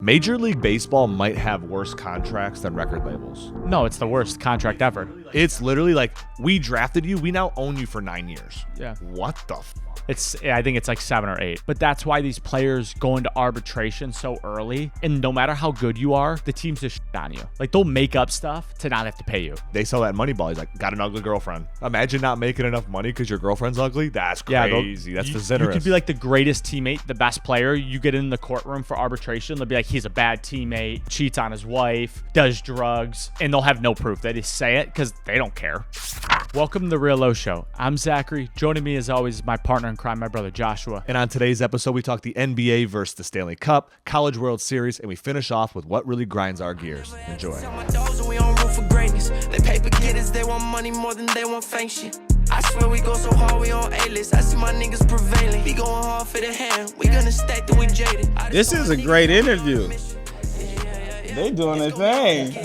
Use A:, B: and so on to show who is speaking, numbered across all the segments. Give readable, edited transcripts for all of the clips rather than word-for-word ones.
A: Major League Baseball might have worse contracts than record labels.
B: No, it's the worst contract ever.
A: It's literally like, we drafted you, we now own you for 9 years.
B: Yeah.
A: What the f***?
B: I think it's like 7 or 8. But that's why these players go into arbitration so early. And no matter how good you are, the teams just shit on you. Like, they'll make up stuff to not have to pay you.
A: They sell that money ball. He's like, got an ugly girlfriend. Imagine not making enough money because your girlfriend's ugly. That's crazy. That's disinterest.
B: You could be like the greatest teammate, the best player. You get in the courtroom for arbitration. They'll be like, he's a bad teammate, cheats on his wife, does drugs. And they'll have no proof. They just say it because they don't care. Welcome to the Real OShow. I'm Zachary. Joining me as always is my partner in crime, my brother Joshua.
A: And on today's episode, we talk the NBA versus the Stanley Cup, College World Series, and we finish off with what really grinds our gears. Enjoy.
C: They paper getters, they want money more than they want fame shit. I swear we go so hard, we on A-list. I see my niggas prevailing. We going hard for the hand. We gonna stack that we jaded.
D: This is a great interview. They doing their thing.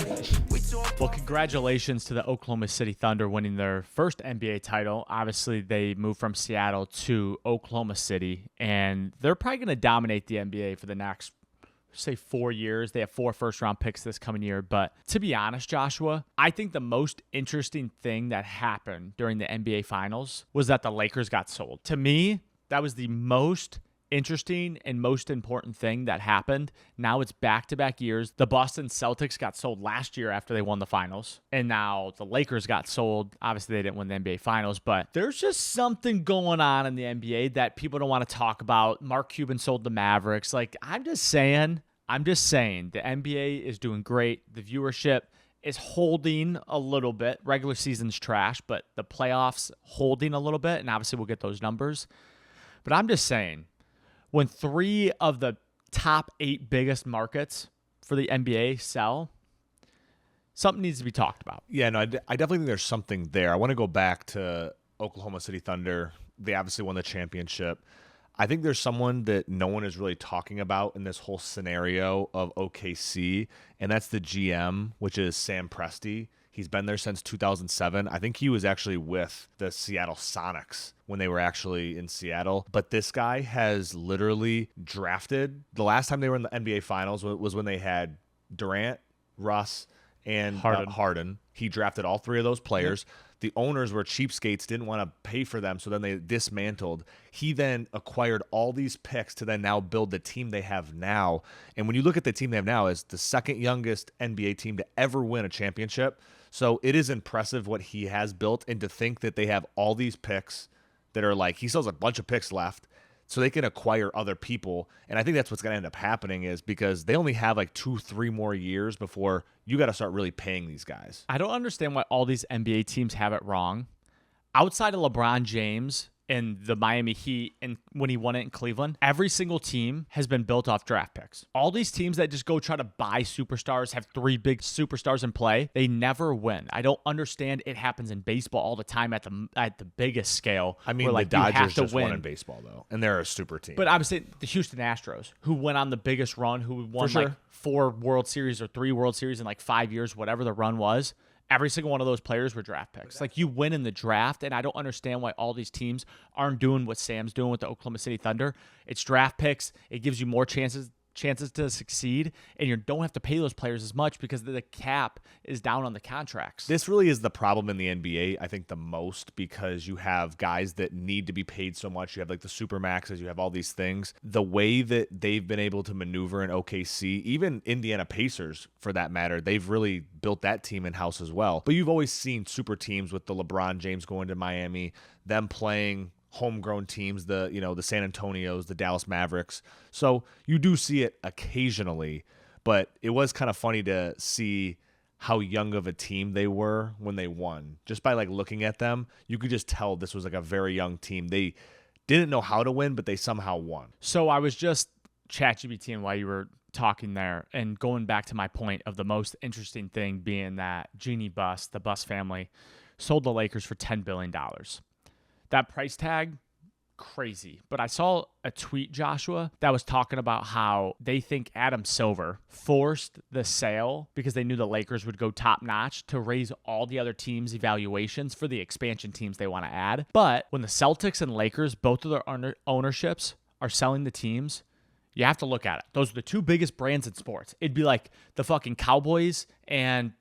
B: Well, congratulations to the Oklahoma City Thunder winning their first NBA title. Obviously, they moved from Seattle to Oklahoma City, and they're probably going to dominate the NBA for the next, say, 4 years. They have 4 first-round picks this coming year. But to be honest, Joshua, I think the most interesting thing that happened during the NBA Finals was that the Lakers got sold. To me, that was the most interesting and most important thing that happened. Now it's back-to-back years. The Boston Celtics got sold last year after they won the finals, and now the Lakers got sold. Obviously, they didn't win the NBA Finals, but there's just something going on in the NBA that people don't want to talk about. Mark Cuban sold the Mavericks. Like, I'm just saying, the NBA is doing great. The viewership is holding a little bit. Regular season's trash, but the playoffs holding a little bit, and obviously we'll get those numbers. But I'm just saying, when 3 of the top 8 biggest markets for the NBA sell, something needs to be talked about.
A: Yeah, no, I definitely think there's something there. I want to go back to Oklahoma City Thunder. They obviously won the championship. I think there's someone that no one is really talking about in this whole scenario of OKC, and that's the GM, which is Sam Presti. He's been there since 2007. I think he was actually with the Seattle Sonics when they were actually in Seattle. But this guy has literally drafted. The last time they were in the NBA Finals was when they had Durant, Russ, and Harden. He drafted all 3 of those players. Yep. The owners were cheapskates, didn't want to pay for them, so then they dismantled. He then acquired all these picks to then now build the team they have now. And when you look at the team they have now, it's the second youngest NBA team to ever win a championship. So it is impressive what he has built, and to think that they have all these picks that are like, he still has a bunch of picks left, so they can acquire other people. And I think that's what's going to end up happening, is because they only have like 2-3 more years before you got to start really paying these guys.
B: I don't understand why all these NBA teams have it wrong. Outside of LeBron James and the Miami Heat, and when he won it in Cleveland, every single team has been built off draft picks. All these teams that just go try to buy superstars, have 3 big superstars in play, they never win. I don't understand. It happens in baseball all the time at the biggest scale.
A: I mean, the Dodgers just won in baseball, though, and they're a super team.
B: But I would say the Houston Astros, who went on the biggest run, who won like 4 World Series or 3 World Series in like 5 years, whatever the run was. Every single one of those players were draft picks. Like, you win in the draft, and I don't understand why all these teams aren't doing what Sam's doing with the Oklahoma City Thunder. It's draft picks. It gives you more chances to succeed, and you don't have to pay those players as much because the cap is down on the contracts.
A: This really is the problem in the NBA, I think, the most, because you have guys that need to be paid so much. You have like the Supermaxes, you have all these things. The way that they've been able to maneuver in OKC, even Indiana Pacers for that matter, they've really built that team in-house as well. But you've always seen super teams with the LeBron James going to Miami, them playing homegrown teams, the San Antonios, the Dallas Mavericks. So you do see it occasionally, but it was kind of funny to see how young of a team they were when they won. Just by like looking at them, you could just tell this was like a very young team. They didn't know how to win, but they somehow won.
B: So I was just ChatGPTing while you were talking there, and going back to my point of the most interesting thing being that Jeannie Buss, the Buss family, sold the Lakers for $10 billion. That price tag, crazy. But I saw a tweet, Joshua, that was talking about how they think Adam Silver forced the sale because they knew the Lakers would go top notch to raise all the other teams' evaluations for the expansion teams they want to add. But when the Celtics and Lakers, both of their ownerships, are selling the teams, You have to look at it. Those are the two biggest brands in sports. It'd be like the fucking Cowboys and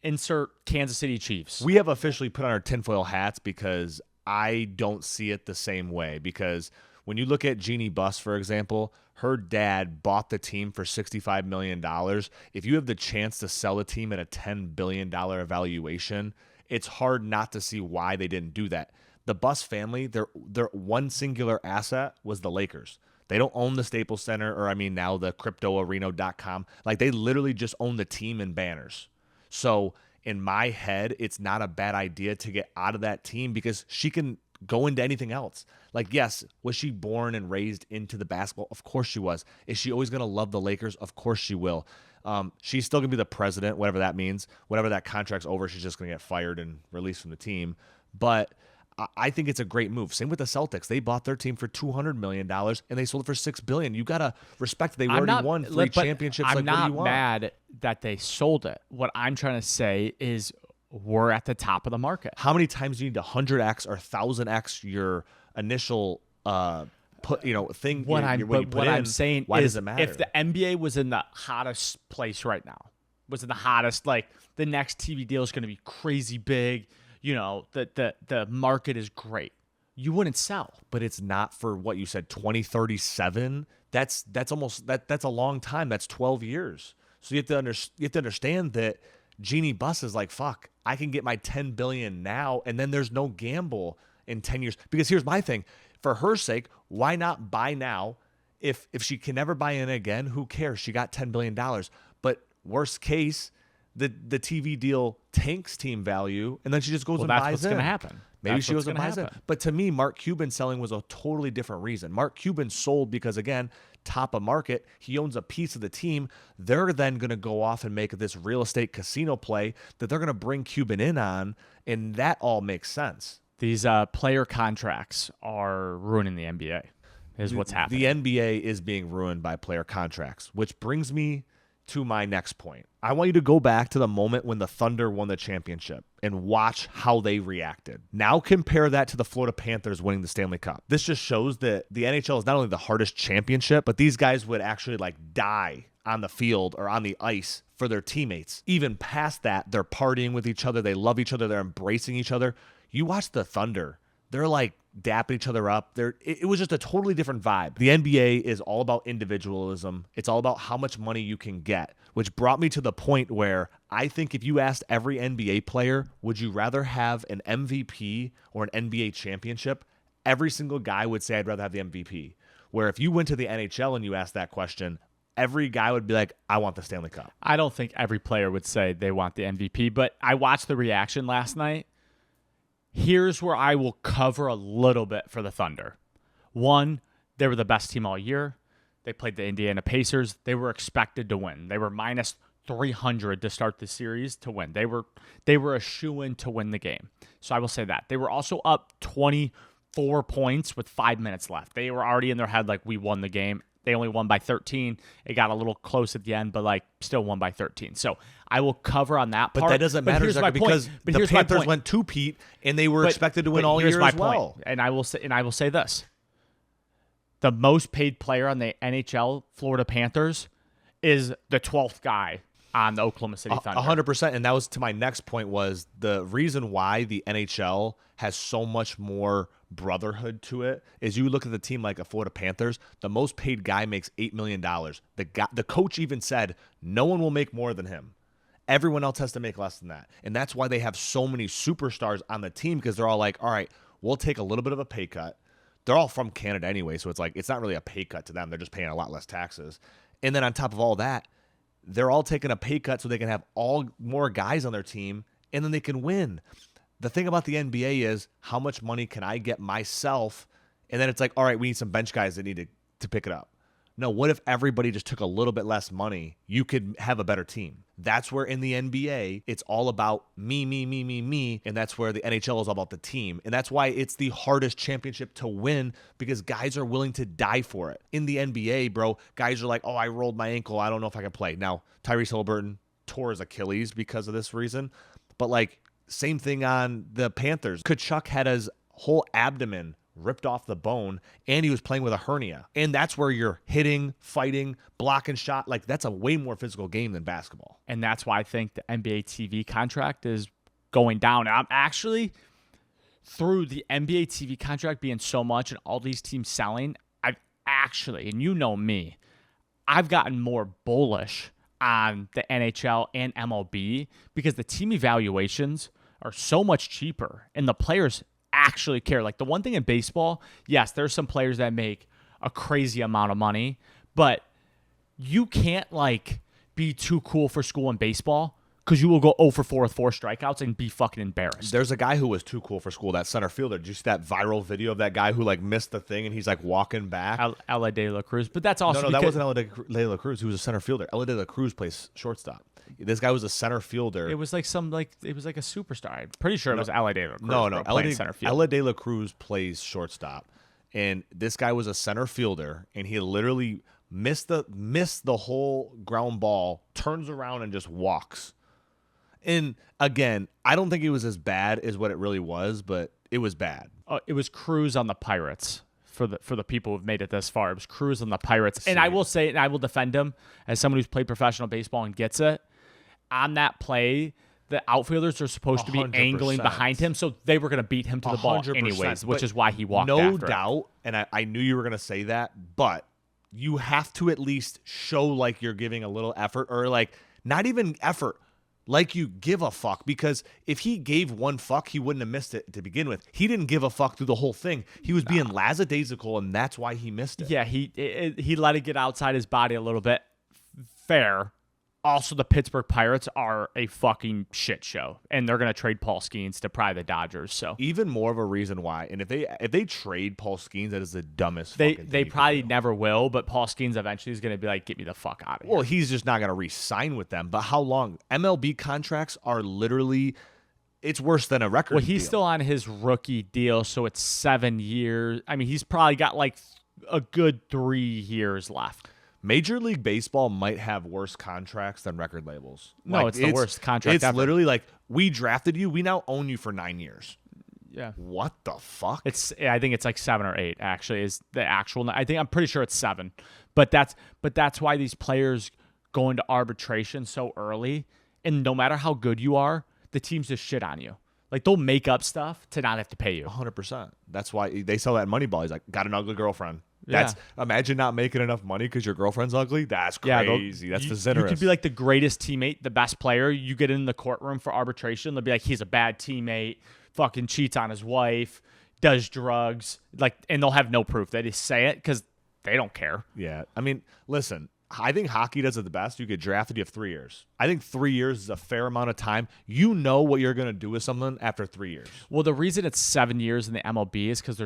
B: insert Kansas City Chiefs.
A: We have officially put on our tinfoil hats because I don't see it the same way. Because when you look at Jeannie Buss, for example, her dad bought the team for $65 million. If you have the chance to sell the team at a $10 billion valuation, it's hard not to see why they didn't do that. The Buss family, their one singular asset was the Lakers. They don't own the Staples Center or, now the CryptoArena.com. Like, they literally just own the team and banners. So in my head, it's not a bad idea to get out of that team because she can go into anything else. Like, yes, was she born and raised into the basketball? Of course she was. Is she always going to love the Lakers? Of course she will. She's still going to be the president, whatever that means. Whatever that contract's over, she's just going to get fired and released from the team. But I think it's a great move. Same with the Celtics. They bought their team for $200 million and they sold it for $6 billion. You got to respect that they already won 3 championships.
B: I'm
A: like,
B: not
A: what do you want?
B: mad that they sold it. What I'm trying to say is we're at the top of the market.
A: How many times do you need to 100x or 1000x your initial thing?
B: I'm saying
A: why
B: is
A: does it matter?
B: If the NBA was in the hottest place right now, was in the hottest, like the next TV deal is going to be crazy big. The market is great. You wouldn't sell.
A: But it's not for what you said, 2037. That's almost that's a long time. That's 12 years. So you have to understand that Jeannie Buss is like, fuck, I can get my $10 billion now, and then there's no gamble in 10 years. Because here's my thing. For her sake, why not buy now? If she can never buy in again, who cares? She got $10 billion. But worst case, the TV deal tanks team value, and then she just goes and buys in.
B: That's what's going to happen.
A: Maybe she goes and buys in. But to me, Mark Cuban selling was a totally different reason. Mark Cuban sold because, again, top of market. He owns a piece of the team. They're then going to go off and make this real estate casino play that they're going to bring Cuban in on, and that all makes sense.
B: These player contracts are ruining the NBA, is what's happening.
A: The NBA is being ruined by player contracts, which brings me to my next point. I want you to go back to the moment when the Thunder won the championship and watch how they reacted. Now compare that to the Florida Panthers winning the Stanley Cup. This just shows that the NHL is not only the hardest championship, but these guys would actually die on the field or on the ice for their teammates. Even past that, they're partying with each other. They love each other. They're embracing each other. You watch the Thunder. They're dapping each other up. It was just a totally different vibe. The NBA is all about individualism. It's all about how much money you can get, which brought me to the point where I think if you asked every NBA player, would you rather have an MVP or an NBA championship? Every single guy would say, I'd rather have the MVP. Where if you went to the NHL and you asked that question, every guy would be like, I want the Stanley Cup.
B: I don't think every player would say they want the MVP, but I watched the reaction last night. Here's where I will cover a little bit for the Thunder. One, they were the best team all year. They played the Indiana Pacers. They were expected to win. They were minus 300 to start the series to win. They were a shoo-in to win the game. So I will say that. They were also up 24 points with 5 minutes left. They were already in their head we won the game. They only won by 13. It got a little close at the end, but still won by 13. So I will cover on that part.
A: But that doesn't matter, Zachary, because the Panthers went two-peat and they were expected to win all year as well.
B: And I will say this. The most paid player on the NHL, Florida Panthers, is the 12th guy on the Oklahoma City Thunder.
A: 100%. And that was to my next point, was the reason why the NHL has so much more brotherhood to it is you look at the team like the Florida Panthers, the most paid guy makes $8 million. The coach even said no one will make more than him. Everyone else has to make less than that. And that's why they have so many superstars on the team, because they're all like, all right, we'll take a little bit of a pay cut. They're all from Canada anyway, so it's not really a pay cut to them. They're just paying a lot less taxes. And then on top of all that, they're all taking a pay cut so they can have all more guys on their team, and then they can win. The thing about the NBA is, how much money can I get myself? And then it's like, all right, we need some bench guys that need to pick it up. No, what if everybody just took a little bit less money? You could have a better team. That's where in the NBA, it's all about me, and that's where the NHL is all about the team. And that's why it's the hardest championship to win, because guys are willing to die for it. In the NBA, bro, guys are like, oh, I rolled my ankle. I don't know if I can play. Now, Tyrese Haliburton tore his Achilles because of this reason. But same thing on the Panthers. Kachuk had his whole abdomen ripped off the bone, and he was playing with a hernia. And that's where you're hitting, fighting, blocking shot. Like, that's a way more physical game than basketball.
B: And that's why I think the NBA TV contract is going down. I'm actually, through the NBA TV contract being so much and all these teams selling, I've actually, and you know me, I've gotten more bullish on the NHL and MLB because the team evaluations are so much cheaper and the players actually care. Like, the one thing in baseball, yes, there's some players that make a crazy amount of money, but you can't like be too cool for school in baseball because you will go 0 for 4 with 4 strikeouts and be fucking embarrassed.
A: There's a guy who was too cool for school, that center fielder. Did you see that viral video of that guy who like missed the thing and he's like walking back?
B: L.A. De La Cruz. But that's also
A: No, that wasn't L.A. De La Cruz. He was a center fielder. L.A. De La Cruz plays shortstop. This guy was a center fielder.
B: It was like it was like a superstar. I'm pretty sure it was L.A. De La Cruz.
A: No,
B: L.A.
A: De La Cruz plays shortstop, and this guy was a center fielder, and he literally missed the whole ground ball, turns around and just walks. And again, I don't think it was as bad as what it really was, but it was bad.
B: It was Cruz on the Pirates. For the people who've made it this far, it was Cruz on the Pirates. And I will say, and I will defend him as someone who's played professional baseball and gets it. On that play, the outfielders are supposed to be
A: 100%.
B: angling behind him, so they were going to beat him to the ball
A: 100%,
B: anyways, which is why he walked
A: no
B: after
A: doubt, and I knew you were going to say that, but you have to at least show like you're giving a little effort, or like not even effort, like you give a fuck, because if he gave one fuck, he wouldn't have missed it to begin with. He didn't give a fuck through the whole thing. He was being lackadaisical, and that's why he missed it.
B: Yeah, he let it get outside his body a little bit. Fair. Also, the Pittsburgh Pirates are a fucking shit show, and they're going to trade Paul Skeens to probably the Dodgers. So
A: even more of a reason why. And if they trade Paul Skeens, that is the dumbest.
B: They
A: fucking thing
B: probably never will. But Paul Skeens eventually is going to be like, get me the fuck out of here.
A: Well, he's just not going to re-sign with them. But how long? MLB contracts are literally, it's worse than a record.
B: Well, he's
A: deal.
B: still on his rookie deal, so it's 7 years. I mean, he's probably got like a good 3 years left.
A: Major League Baseball might have worse contracts than record labels.
B: No,
A: Like,
B: it's the worst contract
A: It's
B: ever.
A: literally like, we drafted you, we now own you for 9 years.
B: Yeah.
A: What the fuck?
B: I think it's like 7 or 8 actually is the actual. I'm pretty sure it's 7. But that's why these players go into arbitration so early, and no matter how good you are, the teams just shit on you. Like, they'll make up stuff to not have to pay you.
A: 100%. That's why they sell that Moneyball. He's like, got an ugly girlfriend.
B: Yeah.
A: Imagine not making enough money because your girlfriend's ugly. That's crazy. That's
B: you
A: disinterest.
B: could be like the greatest teammate, the best player. You get in the courtroom for arbitration, they'll be like, he's a bad teammate, fucking cheats on his wife, does drugs, like, and they'll have no proof. They just say it because they don't care.
A: Yeah. I mean, listen, I think hockey does it the best. You get drafted, you have 3 years. I think 3 years is a fair amount of time. You know what you're going to do with someone after 3 years.
B: Well, the reason it's 7 years in the MLB is because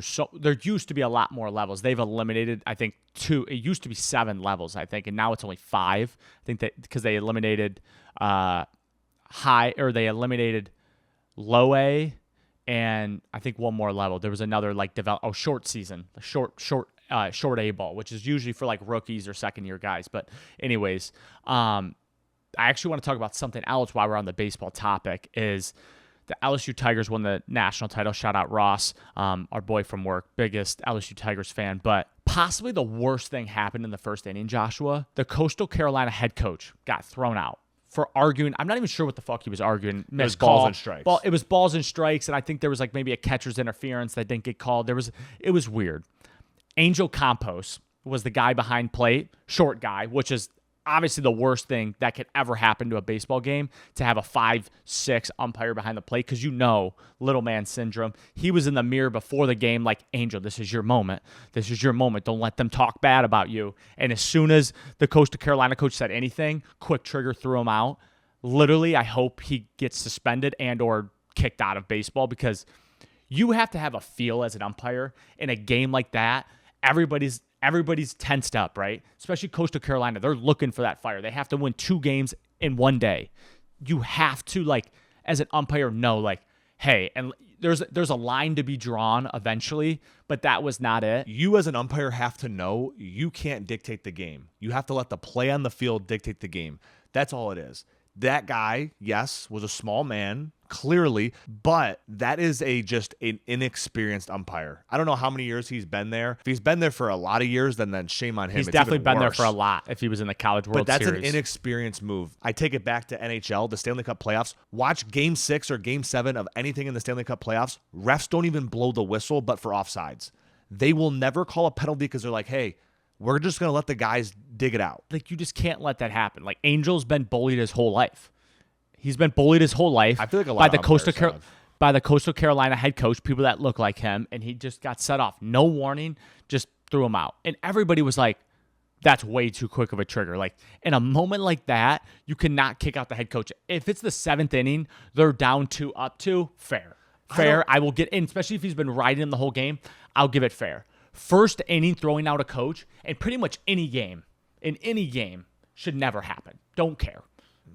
B: there used to be a lot more levels. They've eliminated, I think, 2. It used to be 7 levels, I think, and now it's only 5. I think that because they eliminated they eliminated low A, and I think one more level. There was another like short season, short A ball, which is usually for like rookies or second year guys. But anyways, I actually want to talk about something else while we're on the baseball topic. Is the LSU Tigers won the national title. Shout out Ross, our boy from work, biggest LSU Tigers fan. But possibly the worst thing happened in the first inning, Joshua. The Coastal Carolina head coach got thrown out for arguing. I'm not even sure what the fuck he was arguing.
A: It was balls and strikes.
B: It was balls and strikes, and I think there was like maybe a catcher's interference that didn't get called. It was weird. Angel Campos was the guy behind plate, short guy, which is obviously the worst thing that could ever happen to a baseball game, to have a 5'6" umpire behind the plate, because little man syndrome. He was in the mirror before the game like, Angel, this is your moment. This is your moment. Don't let them talk bad about you. And as soon as the Coastal Carolina coach said anything, quick trigger, threw him out. Literally, I hope he gets suspended and or kicked out of baseball, because you have to have a feel as an umpire in a game like that. Everybody's tensed up, right? Especially Coastal Carolina. They're looking for that fire. They have to win 2 games in one day. You have to, like, as an umpire, know, like, hey, and there's a line to be drawn eventually, but that was not it.
A: You as an umpire have to know you can't dictate the game. You have to let the play on the field dictate the game. That's all it is. That guy, yes, was a small man, clearly, but that is just an inexperienced umpire. I don't know how many years he's been there. If he's been there for a lot of years, then shame on him.
B: He's
A: It's
B: definitely
A: even
B: been there
A: worse.
B: for a lot if he was in the College World
A: But that's
B: Series.
A: an inexperienced move. I take it back to NHL, the Stanley Cup playoffs. Watch Game 6 or Game 7 of anything in the Stanley Cup playoffs. Refs don't even blow the whistle, but for offsides. They will never call a penalty because they're like, hey, we're just going to let the guys dig it out.
B: Like, you just can't let that happen. Like, Angel's been bullied his whole life. He's been bullied his whole life.
A: I feel like a lot of umpires have.
B: By the Coastal Carolina head coach, people that look like him, and he just got set off. No warning, just threw him out. And everybody was like, that's way too quick of a trigger. Like, in a moment like that, you cannot kick out the head coach. If it's the 7th inning, they're down 2, up 2, fair. Fair, I will get in, especially if he's been riding him the whole game, I'll give it fair. First inning, throwing out a coach, in pretty much any game, should never happen. Don't care.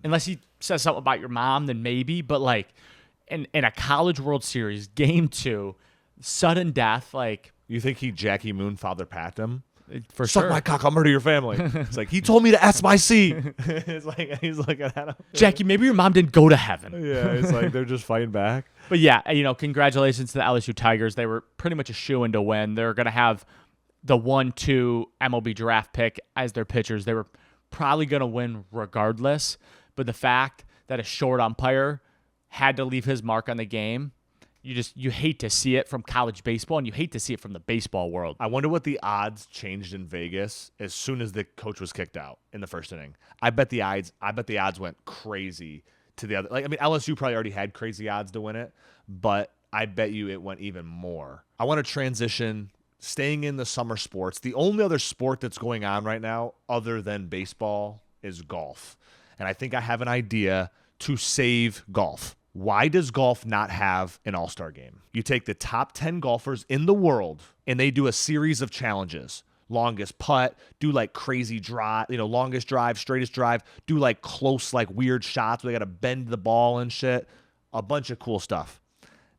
B: Unless he says something about your mom, then maybe. But, like, in a College World Series, Game 2, sudden death, like...
A: You think he Jackie Moon Father Pat him?
B: For
A: Suck
B: sure.
A: my cock, I'll murder your family. It's like, he told me to S my C. It's like, he's looking at him.
B: Jackie, maybe your mom didn't go to heaven.
A: Yeah, it's like they're just fighting back.
B: But, yeah, congratulations to the LSU Tigers. They were pretty much a shoo-in to win. They're going to have the 1-2 MLB draft pick as their pitchers. They were probably going to win regardless. But the fact that a short umpire had to leave his mark on the game, you hate to see it from college baseball, and you hate to see it from the baseball world.
A: I wonder what the odds changed in Vegas as soon as the coach was kicked out in the first inning. I bet the odds went crazy to the other. Like, I mean, LSU probably already had crazy odds to win it, but I bet you it went even more. I want to transition, staying in the summer sports. The only other sport that's going on right now other than baseball is golf. And I think I have an idea to save golf. Why does golf not have an all-star game? You take the top 10 golfers in the world, and they do a series of challenges. Longest putt, do like crazy drive, longest drive, straightest drive, do like close, like weird shots where they got to bend the ball and shit. A bunch of cool stuff.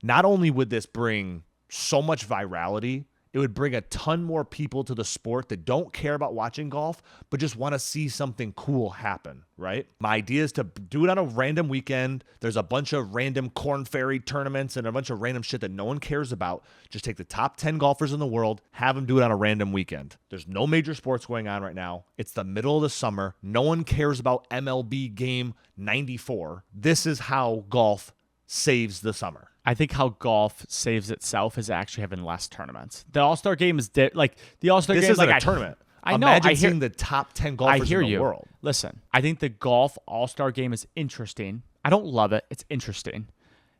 A: Not only would this bring so much virality, it would bring a ton more people to the sport that don't care about watching golf, but just want to see something cool happen, right? My idea is to do it on a random weekend. There's a bunch of random Corn Ferry tournaments and a bunch of random shit that no one cares about. Just take the top 10 golfers in the world, have them do it on a random weekend. There's no major sports going on right now. It's the middle of the summer. No one cares about MLB Game 94. This is how golf saves the summer.
B: I think how golf saves itself is actually having less tournaments. The All-Star Game is the All-Star Game
A: This isn't
B: like
A: a tournament.
B: I know.
A: Imagine seeing the top 10 golfers in the world.
B: Listen, I think the golf All-Star Game is interesting. I don't love it. It's interesting.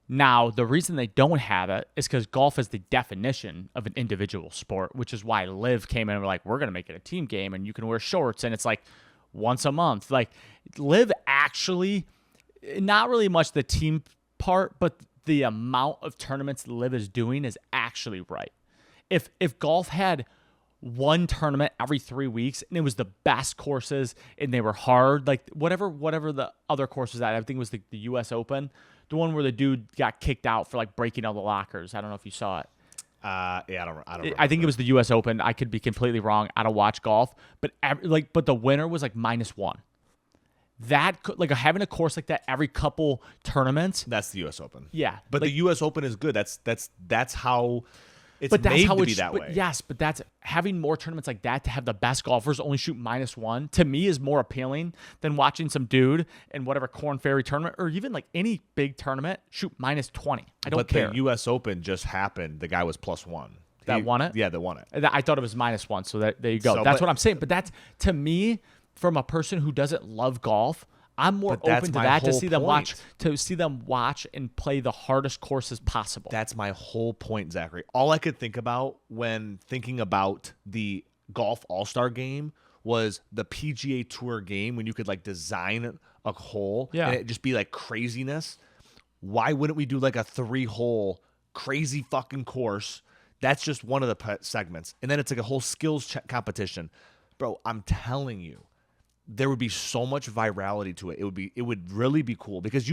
B: Now, the reason they don't have it is because golf is the definition of an individual sport, which is why Liv came in and were like, we're going to make it a team game, and you can wear shorts, and it's like once a month. Like, Liv actually, not really much the team part, but the amount of tournaments Liv is doing is actually right. If golf had one tournament every 3 weeks and it was the best courses and they were hard, like whatever the other course was at, I think it was the U.S. Open, the one where the dude got kicked out for like breaking all the lockers. I don't know if you saw it.
A: Yeah, I don't.
B: I think it was the U.S. Open. I could be completely wrong. I don't watch golf, but the winner was like -1. That like having a course like that every couple tournaments.
A: That's the U.S. Open.
B: Yeah,
A: but the U.S. Open is good. That's how it's
B: but that's
A: made
B: how
A: to
B: it
A: be that way.
B: Yes, but that's having more tournaments like that to have the best golfers only shoot -1 to me is more appealing than watching some dude in whatever Corn Ferry tournament or even like any big tournament shoot -20. I don't care.
A: But the U.S. Open just happened. The guy was +1.
B: That won it?
A: Yeah, that won it.
B: I thought it was -1, so there you go. That's what I'm saying. But that's, to me, from a person who doesn't love golf, I'm more open to that to see them watch and play the hardest courses possible.
A: That's my whole point, Zachary. All I could think about when thinking about the golf All-Star Game was the PGA Tour game when you could like design a hole and it just be like craziness. Why wouldn't we do like a 3-hole crazy fucking course? That's just one of the segments. And then it's like a whole skills competition. Bro, I'm telling you, there would be so much virality to it. It would really be cool because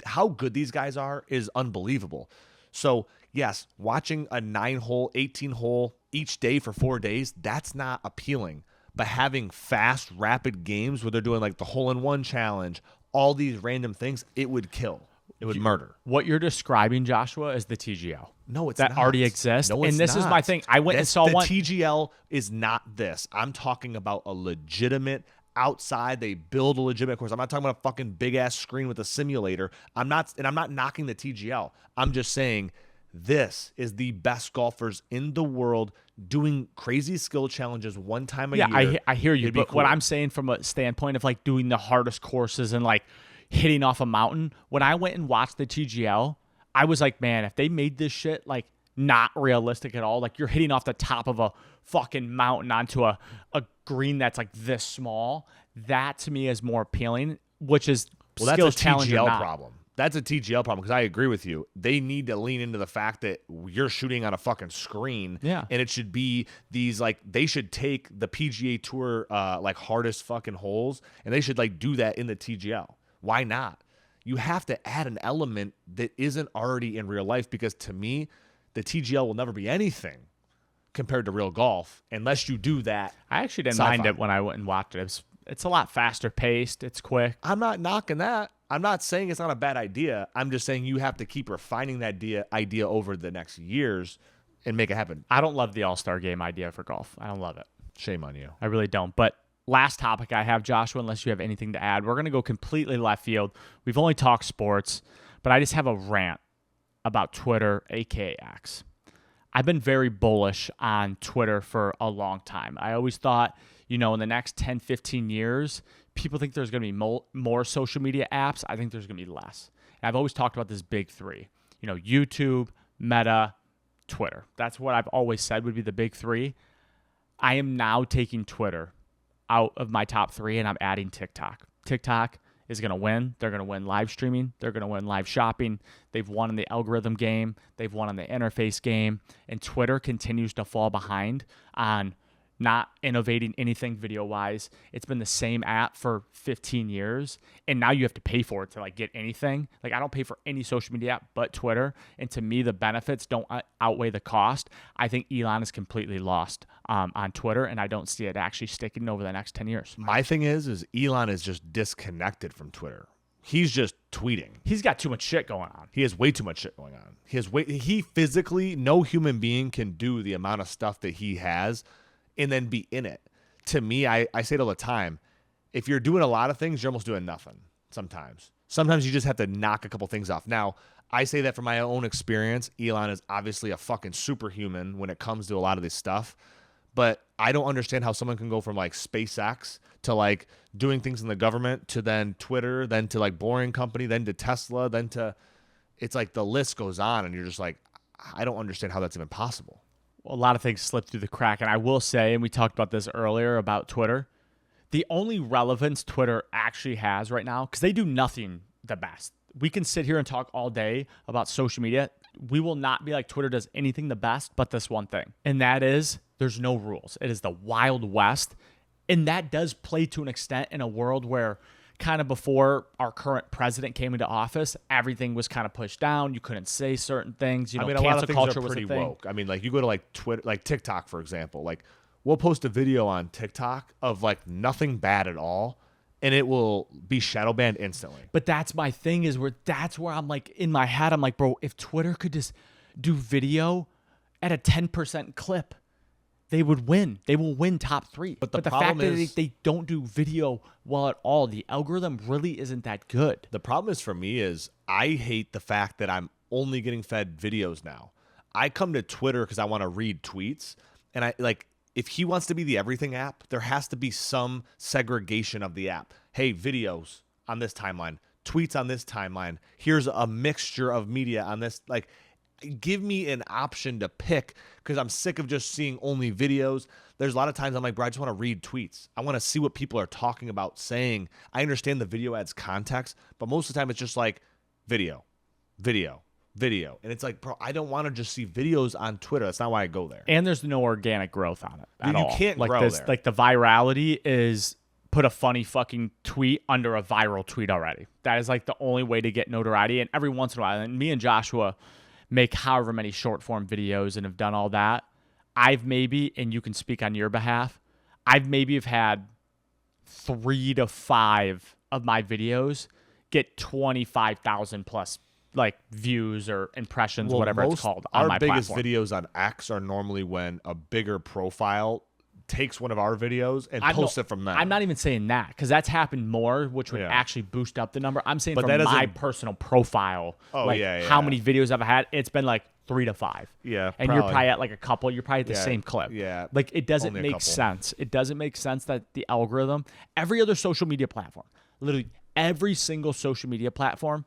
A: how good these guys are is unbelievable. So yes, watching a 9-hole, 18-hole each day for 4 days, that's not appealing. But having fast, rapid games where they're doing like the hole-in-one challenge, all these random things, it would kill. It would murder.
B: What you're describing, Joshua, is the TGL.
A: No, it's
B: that
A: not.
B: already exists.
A: No,
B: and
A: it's
B: this is
A: not.
B: my thing. I went and saw one.
A: The TGL is not this. I'm talking about a legitimate outside. They build a legitimate course. I'm not talking about a fucking big ass screen with a simulator. I'm not knocking the TGL. I'm just saying this is the best golfers in the world doing crazy skill challenges one time a year.
B: Yeah, I hear you. But
A: cool.
B: what I'm saying from a standpoint of like doing the hardest courses and like hitting off a mountain, when I went and watched the TGL, I was like, man, if they made this shit like not realistic at all, like you're hitting off the top of a fucking mountain onto a green that's like this small, that to me is more appealing, which is skills challenge or not.
A: Problem. That's a TGL problem because I agree with you. They need to lean into the fact that you're shooting on a fucking screen.
B: Yeah.
A: And it should be these like they should take the PGA Tour like hardest fucking holes and they should like do that in the TGL. Why not? You have to add an element that isn't already in real life because to me, the TGL will never be anything compared to real golf unless you do that.
B: I actually didn't mind it when I went and watched it. It's a lot faster paced. It's quick.
A: I'm not knocking that. I'm not saying it's not a bad idea. I'm just saying you have to keep refining that idea over the next years and make it happen.
B: I don't love the All-Star game idea for golf. I don't love it.
A: Shame on you.
B: I really don't. But last topic I have, Joshua, unless you have anything to add, we're going to go completely left field. We've only talked sports, but I just have a rant about Twitter, aka X. I've been very bullish on Twitter for a long time. I always thought, in the next 10, 15 years, people think there's going to be more social media apps. I think there's going to be less. And I've always talked about this big three, YouTube, Meta, Twitter. That's what I've always said would be the big three. I am now taking Twitter out of my top three, and I'm adding TikTok. TikTok is going to win. They're going to win live streaming. They're going to win live shopping. They've won in the algorithm game. They've won in the interface game. And Twitter continues to fall behind on not innovating anything video-wise. It's been the same app for 15 years, and now you have to pay for it to like get anything. Like I don't pay for any social media app but Twitter, and to me the benefits don't outweigh the cost. I think Elon is completely lost on Twitter, and I don't see it actually sticking over the next 10 years.
A: My thing is Elon is just disconnected from Twitter. He's just tweeting.
B: He's got too much shit going on.
A: He has way too much shit going on. He physically, no human being can do the amount of stuff that he has and then be in it. To me, I say it all the time. If you're doing a lot of things, you're almost doing nothing sometimes. Sometimes you just have to knock a couple things off. Now, I say that from my own experience. Elon is obviously a fucking superhuman when it comes to a lot of this stuff. But I don't understand how someone can go from like SpaceX to like doing things in the government to then Twitter, then to like Boring Company, then to Tesla, then to, it's like the list goes on and you're just like, I don't understand how that's even possible.
B: A lot of things slip through the crack. And I will say, and we talked about this earlier about Twitter, the only relevance Twitter actually has right now, because they do nothing the best. We can sit here and talk all day about social media. We will not be like Twitter does anything the best but this one thing. And that is there's no rules. It is the Wild West. And that does play to an extent in a world where kind of before our current president came into office, everything was kind of pushed down. You couldn't say certain things.
A: I mean, a lot of things are pretty woke. I mean, like you go to like Twitter, like TikTok, for example. Like we'll post a video on TikTok of like nothing bad at all, and it will be shadow banned instantly.
B: But that's my thing is that's where I'm like in my head, I'm like, bro, if Twitter could just do video at a 10% clip, they would win. They will win top three. But the fact that they don't do video well at all, the algorithm really isn't that good.
A: The problem is for me is I hate the fact that I'm only getting fed videos now. I come to Twitter because I want to read tweets. And I like, if he wants to be the everything app, there has to be some segregation of the app. Hey, videos on this timeline, tweets on this timeline. Here's a mixture of media on this. Like, give me an option to pick because I'm sick of just seeing only videos. There's a lot of times I'm like, bro, I just want to read tweets. I want to see what people are talking about, saying. I understand the video adds context, but most of the time it's just like video. And it's like, bro, I don't want to just see videos on Twitter. That's not why I go there.
B: And there's no organic growth on it at all.
A: You can't
B: like
A: grow
B: this,
A: there.
B: Like the virality is put a funny fucking tweet under a viral tweet already. That is like the only way to get notoriety. And every once in a while, and me and Joshua make however many short form videos and have done all that. I've maybe, and you can speak on your behalf, I've maybe have had 3 to 5 of my videos get 25,000 plus like views or impressions, whatever it's called, on my
A: biggest
B: platform.
A: videos on X are normally when a bigger profile takes one of our videos and posts it from them.
B: I'm not even saying that because that's happened more, which would actually boost up the number. I'm saying from my personal profile, how many videos I've had, it's been like 3 to 5.
A: Yeah,
B: and you're probably at like a couple. You're probably at the same clip.
A: Yeah,
B: like it doesn't make sense. It doesn't make sense that the algorithm, every other social media platform, literally every single social media platform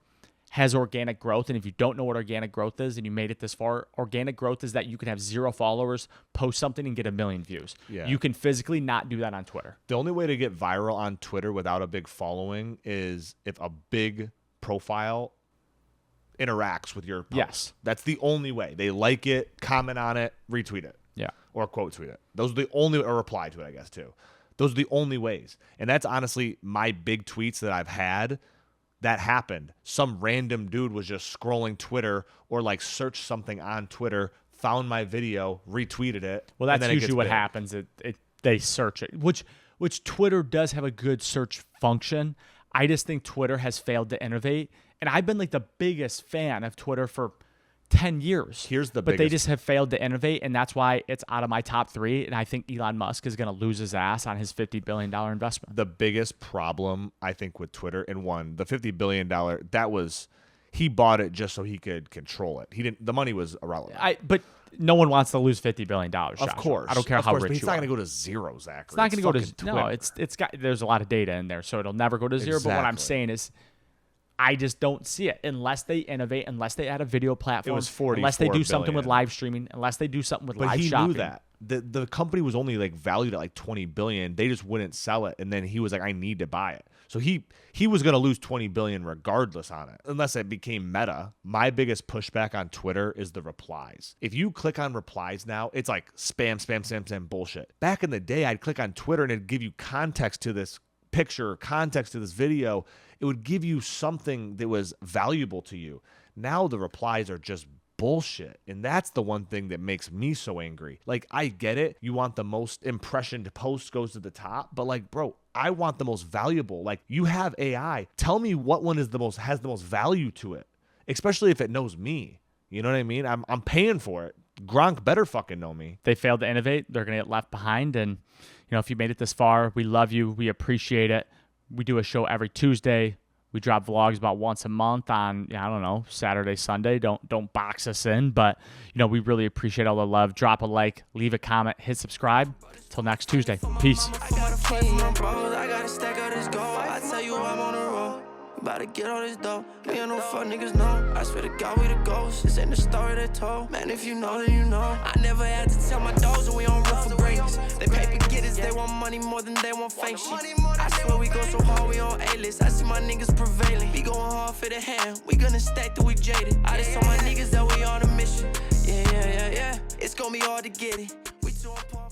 B: has organic growth. And if you don't know what organic growth is and you made it this far, organic growth is that you can have 0 followers, post something, and get 1 million views.
A: Yeah.
B: You can physically not do that on Twitter.
A: The only way to get viral on Twitter without a big following is if a big profile interacts with your post.
B: Yes.
A: That's the only way. They like it, comment on it, retweet it.
B: Yeah.
A: Or quote tweet it. Those are the only, or reply to it, I guess, too. Those are the only ways. And that's honestly my big tweets that I've had. That happened. Some random dude was just scrolling Twitter or like searched something on Twitter, found my video, retweeted it.
B: Well, that's
A: and then
B: usually what happens. They search it, which Twitter does have a good search function. I just think Twitter has failed to innovate. And I've been like the biggest fan of Twitter for 10 years. But they just have failed to innovate, and that's why it's out of my top 3. And I think Elon Musk is going to lose his ass on his $50 billion investment.
A: The biggest problem, I think, with Twitter, and the $50 billion, he bought it just so he could control it. The money was irrelevant.
B: But no one wants to lose $50 billion.
A: Of course.
B: I don't care how rich
A: but he's
B: you
A: not
B: are.
A: going to go to zero, Zachary.
B: It's not going to go to
A: Twitter.
B: No, it's got, there's a lot of data in there, so it'll never go to zero. But what I'm saying is, I just don't see it unless they innovate, unless they add a video platform,
A: it was 44
B: unless they do something
A: billion.
B: with live streaming, unless they do something with
A: but
B: live
A: he
B: shopping.
A: knew that the company was only like valued at like 20 billion. They just wouldn't sell it, and then he was like, I need to buy it. So he was going to lose 20 billion regardless on it, unless it became Meta. My biggest pushback on Twitter is the replies. If you click on replies now, it's like spam bullshit. Back in the day, I'd click on Twitter and it'd give you context to this picture, context to this video. It would give you something that was valuable to you. Now the replies are just bullshit. And that's the one thing that makes me so angry. Like, I get it. You want the most impressioned post goes to the top, but like, bro, I want the most valuable. Like, you have AI. Tell me what one has the most value to it, especially if it knows me. You know what I mean? I'm paying for it. Gronk better fucking know me.
B: They failed to innovate. They're going to get left behind. And, if you made it this far, we love you. We appreciate it. We do a show every Tuesday. We drop vlogs about once a month on, Saturday, Sunday. Don't box us in, but, we really appreciate all the love. Drop a like, leave a comment, hit subscribe. Till next Tuesday. Peace.
C: I got a fight for my bros. I got to stack out this gold. I tell you I'm on the road. About to get all this dough. Me and no fuck niggas know. I swear to God we the ghosts. This ain't the story they told. Man, if you know, then you know. I never had to tell my dogs that we on room for greatness. They paper getters, they want money more than they want fake shit. I swear we go so hard, we on A-list. I see my niggas prevailing. We going hard for the hand. We gonna stack till we jaded. I just told my niggas that we on a mission. Yeah. It's gonna be hard to get it. We too apart.